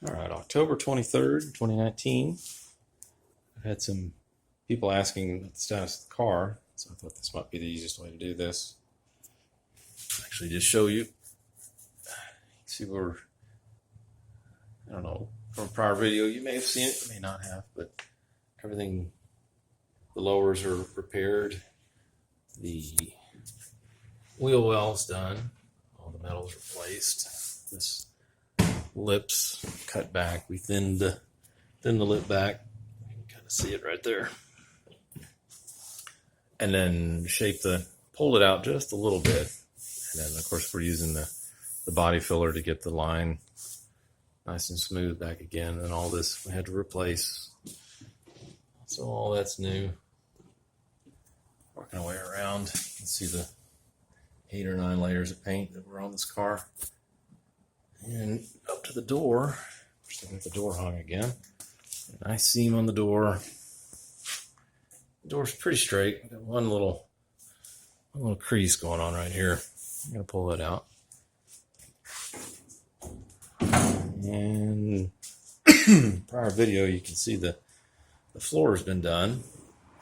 All right, October 23rd, 2019. I've had some people asking about the status of the car, so I thought this might be the easiest way to do this. Actually, just show you. See where, I don't know, from a prior video, you may have seen it, you may not have, but everything, the lowers are repaired. The wheel well's done. All the metal's replaced. This lips cut back. We thinned the lip back. You can kind of see it right there. And then pulled it out just a little bit. And then, of course, we're using the body filler to get the line nice and smooth back again. And all this we had to replace. So all that's new. Working our way around. You can see the 8 or 9 layers of paint that were on this car. And up to the door. We're still got the door hung again. Nice seam on the door. The door's pretty straight. Got one little crease going on right here. I'm gonna pull that out. And prior video, you can see the floor has been done.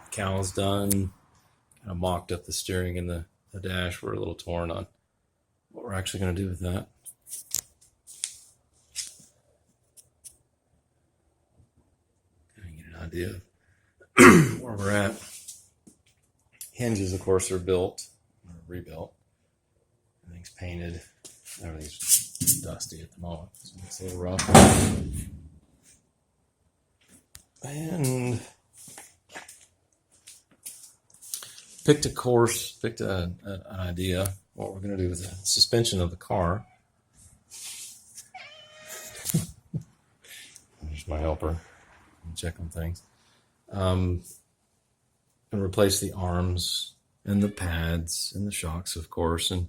The cowl's done. Kind of mocked up the steering and the dash. We're a little torn on what we're actually going to do with that. Kind of get an idea of where we're at. Hinges, of course, are built or rebuilt. Everything's painted. Everything's dusty at the moment, so it's a little rough. And picked an idea what we're going to do with the suspension of the car. There's my helper. Check on things. And replace the arms and the pads and the shocks, of course, and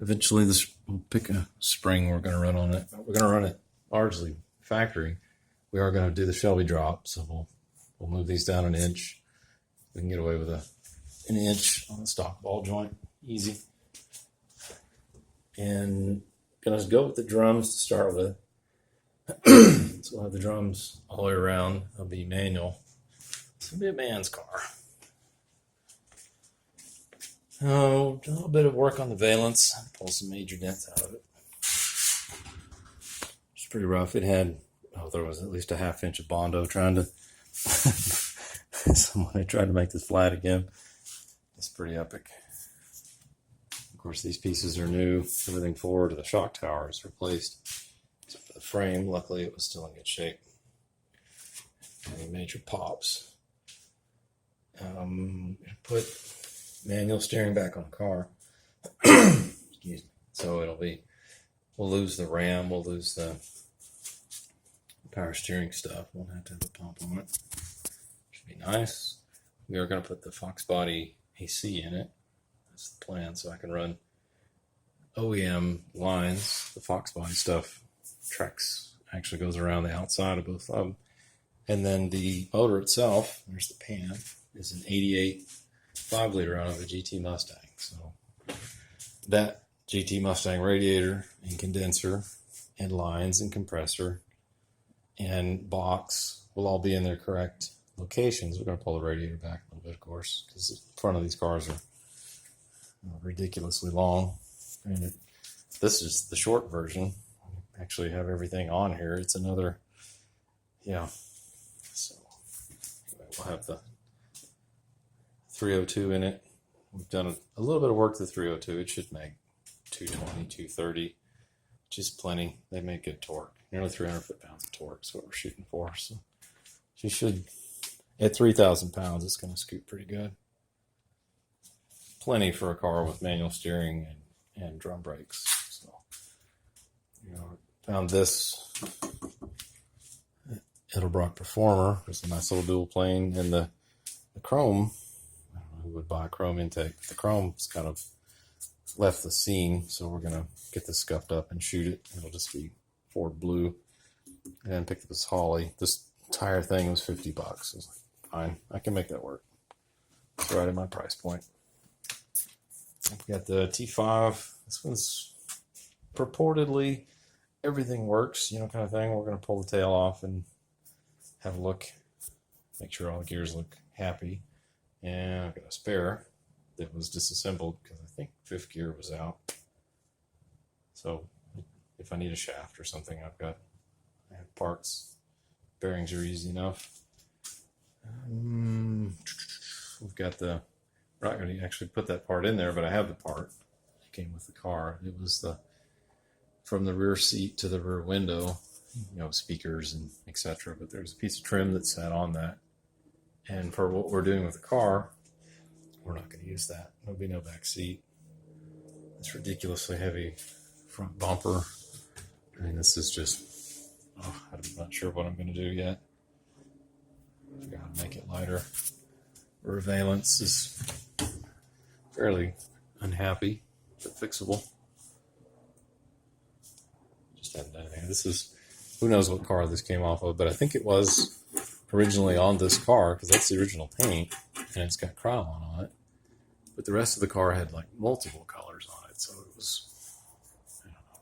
eventually we'll pick a spring we're going to run on it. We're going to run it largely factory. We are going to do the Shelby drop, so we'll move these down an inch. We can get away with an inch on the stock ball joint, easy. And gonna go with the drums to start with. So we'll have the drums all the way around. They'll be manual. It's gonna be a man's car. Oh, a little bit of work on the valence. Pull some major dents out of it. It's pretty rough. It had, there was at least a 1/2 inch of Bondo trying to. Somebody tried to make this flat again. It's pretty epic. Of course, these pieces are new. Everything forward to the shock tower is replaced. Except for the frame. Luckily, it was still in good shape. Any major pops. Put manual steering back on the car. Excuse me. So we'll lose the RAM. We'll lose the power steering stuff. Won't have to have a pump on it. Should be nice. We are going to put the Fox body AC in it. That's the plan, so I can run OEM lines. The Fox body stuff tracks actually goes around the outside of both of them. And then the motor itself, there's the pan, is an 88 5-liter out of a GT Mustang. So that GT Mustang radiator and condenser and lines and compressor and box will all be in their correct locations. We're going to pull the radiator back a little bit, of course, because the front of these cars are ridiculously long. And this is the short version. I actually have everything on here. It's another, So we'll have the 302 in it. We've done a little bit of work to the 302. It should make 220, 230, which is plenty. They make good torque. Nearly 300 foot-pounds of torque is what we're shooting for. So she should. At 3,000 pounds, it's going to scoot pretty good. Plenty for a car with manual steering and drum brakes. So, found this Edelbrock Performer. There's a nice little dual plane, and the chrome. I don't know who would buy a chrome intake. The chrome's kind of left the scene, so we're going to get this scuffed up and shoot it. It'll just be Ford blue. And then picked up this Holly. This entire thing was $50. I was like, fine, I can make that work. It's right at my price point. I've got the T5. This one's purportedly everything works, you know, kind of thing, we're going to pull the tail off and have a look, make sure all the gears look happy. And I've got a spare that was disassembled because I think fifth gear was out. So if I need a shaft or something, I have parts. Bearings are easy enough. We've got we're not going to actually put that part in there, but I have the part. It came with the car. It was from the rear seat to the rear window, you know, speakers and etc. But there's a piece of trim that sat on that. And for what we're doing with the car, we're not going to use that. There'll be no back seat. It's ridiculously heavy front bumper. I mean, this is just, I'm not sure what I'm going to do yet. I forgot how to make it lighter. Rear valence is fairly unhappy, but fixable. Just haven't done anything. This is, who knows what car this came off of, but I think it was originally on this car, because that's the original paint, and it's got Krylon on it. But the rest of the car had like multiple colors on it, so it was, I don't know.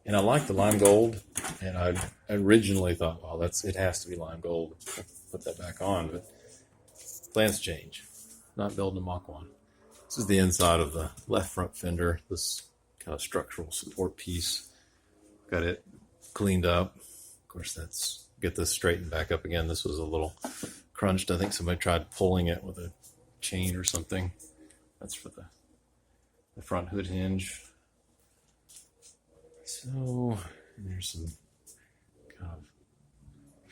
And I like the lime gold, and I originally thought, well, it has to be lime gold. I'll put that back on, but plans change. Not building a Mach 1. This is the inside of the left front fender, this kind of structural support piece. Got it cleaned up. Of course, get this straightened back up again. This was a little crunched. I think somebody tried pulling it with a chain or something. That's for the front hood hinge. So there's some kind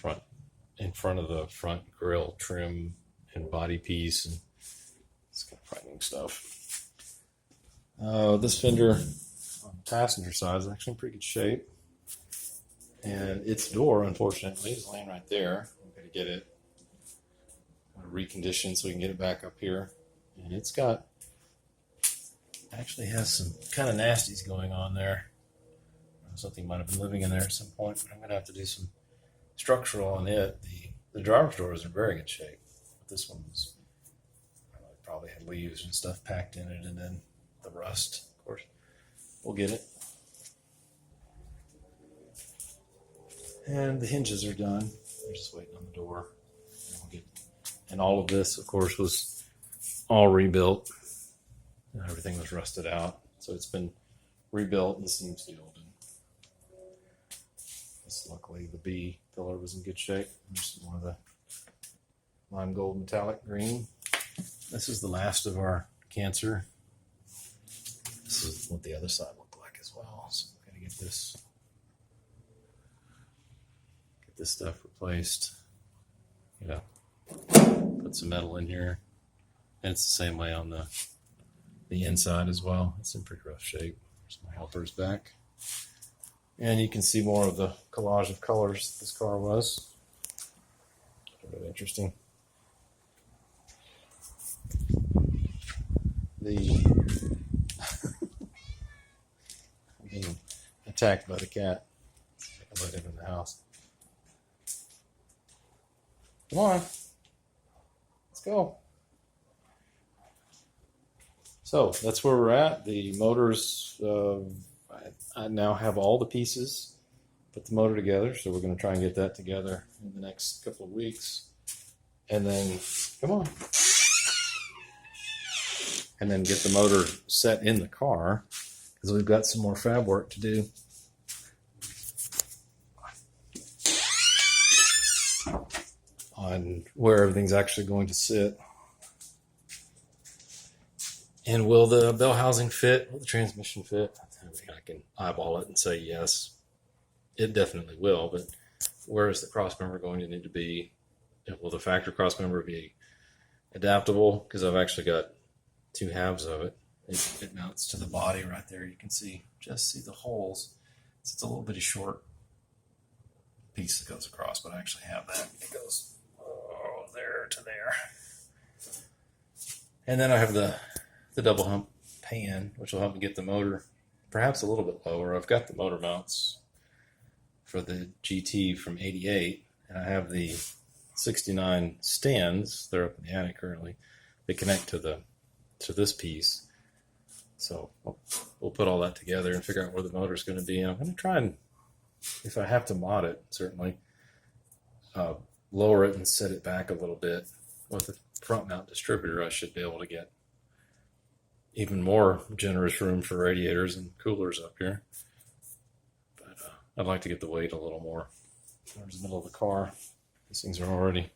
of in front of the front grille trim and body piece, and it's kind of frightening stuff. This fender on the passenger side is actually in pretty good shape. And its door, unfortunately, is laying right there. I'm going to get it reconditioned so we can get it back up here. And it's actually has some kind of nasties going on there. Something might have been living in there at some point, but I'm going to have to do some structural on it. The driver's door is in very good shape. But this one was probably had leaves and stuff packed in it, and then the rust, of course. We'll get it. And the hinges are done. They're just waiting on the door. And all of this, of course, was all rebuilt. And everything was rusted out. So it's been rebuilt and seam sealed. And luckily, the B pillar was in good shape. Just one of the lime gold metallic green. This is the last of our cancer. This is what the other side looked like as well. So I'm going to get this stuff replaced, put some metal in here, and it's the same way on the inside as well. It's in pretty rough shape. There's my helpers back, and you can see more of the collage of colors this car was. Really interesting. I'm being attacked by the cat. I let him in the house. Come on, let's go. So that's where we're at. The motors, I now have all the pieces, put the motor together. So we're going to try and get that together in the next couple of weeks. And then, come on. And then get the motor set in the car, because we've got some more fab work to do. On where everything's actually going to sit. And will the bell housing fit? Will the transmission fit? I mean, I can eyeball it and say yes, it definitely will, but where is the cross member going to need to be? Will the factory cross member be adaptable? Because I've actually got two halves of it. It mounts to the body right there. You can see the holes. So it's a little bitty short piece that goes across, but I actually have that. It goes there to there. And then I have the double hump pan, which will help me get the motor perhaps a little bit lower. I've got the motor mounts for the GT from 88, and I have the 69 stands. They're up in the attic currently. They connect to this piece. So we'll put all that together and figure out where the motor's going to be. And I'm going to try and if I have to mod it, certainly lower it and set it back a little bit. With the front mount distributor, I should be able to get even more generous room for radiators and coolers up here. But I'd like to get the weight a little more towards the middle of the car. These things are already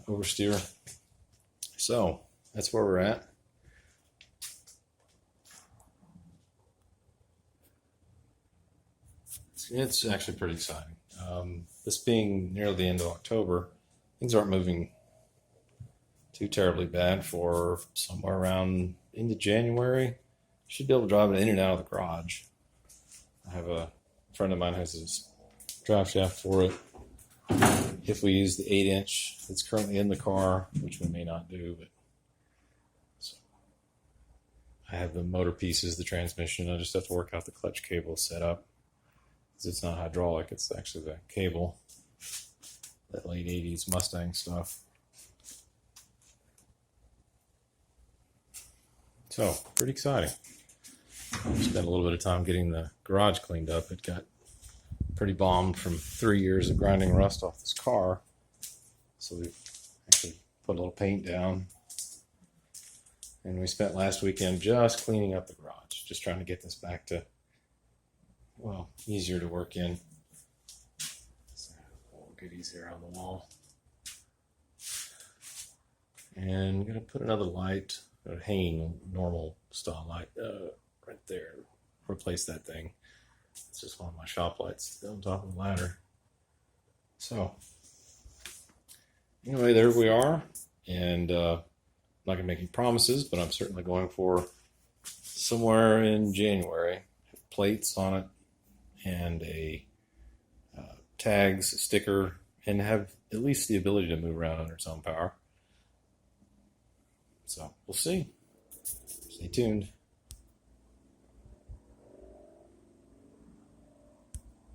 oversteer. So that's where we're at. It's actually pretty exciting. This being near the end of October, things aren't moving too terribly bad for somewhere around into January. Should be able to drive it in and out of the garage. I have a friend of mine who has his drive shaft for it. If we use the 8-inch that's currently in the car, which we may not do, but so I have the motor pieces, the transmission. I just have to work out the clutch cable setup. It's not hydraulic, it's actually the cable, that late 80s Mustang stuff. So, pretty exciting. I spent a little bit of time getting the garage cleaned up. It got pretty bombed from 3 years of grinding rust off this car. So we actually put a little paint down. And we spent last weekend just cleaning up the garage, just trying to get this back to, well, easier to work in. Goodies here on the wall. And I'm going to put another light, a hanging normal style light right there. Replace that thing. It's just one of my shop lights on top of the ladder. So, anyway, there we are. And I'm not going to make any promises, but I'm certainly going for somewhere in January. Have plates on it and a tags, a sticker, and have at least the ability to move around under its own power. So we'll see. Stay tuned.